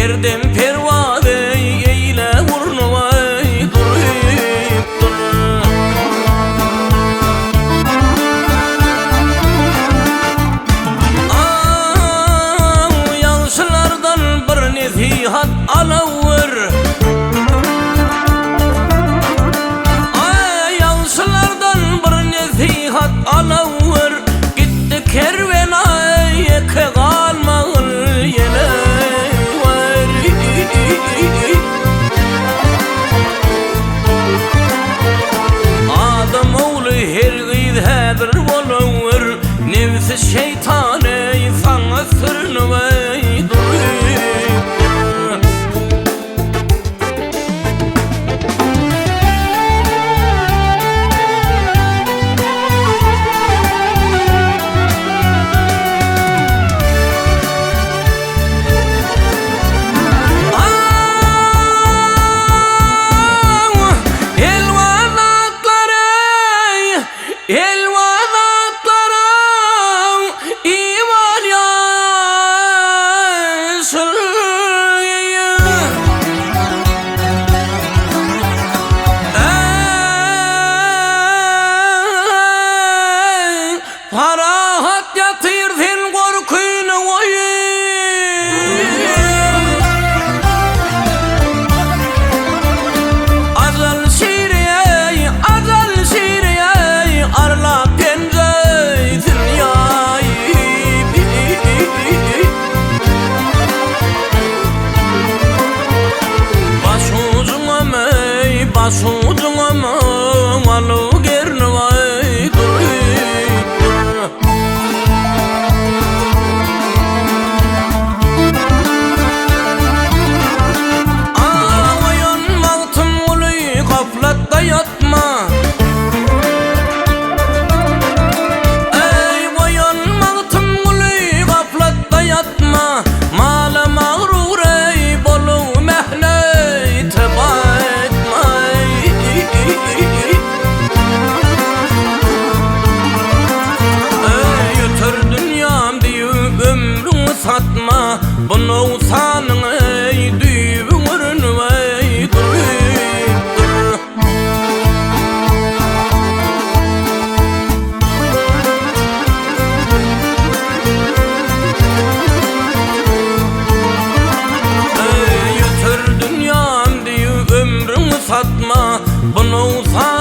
Erdem pervane eyle vurnuvay duruyup dur. Yaşlardan bir nesihat alavır. Yaşlardan bir nesihat alavır. Gitti kervenay kalmağın yele var. Adam oğlu her gıydadır bolur. Nefsi şeytanı sana sırnı vay duruyup dur. Parahat yatırdın korkuyla azal şiriyey arla pence dünyayı. Başucuna mey başucuna mey malu gerne vay duruyup dur. Ağlayan mağtım ulu gaflatta yatma. Ey bayan mağtım ulu gaflatta yatma. Mala mağrur ey bolu mehnet bakma. Götür dünyam diye ömrümü satma. Bunu usanın ey düğümürün vay duruyup dur. Götür dünyam diye ömrümü satma. Bunu usanın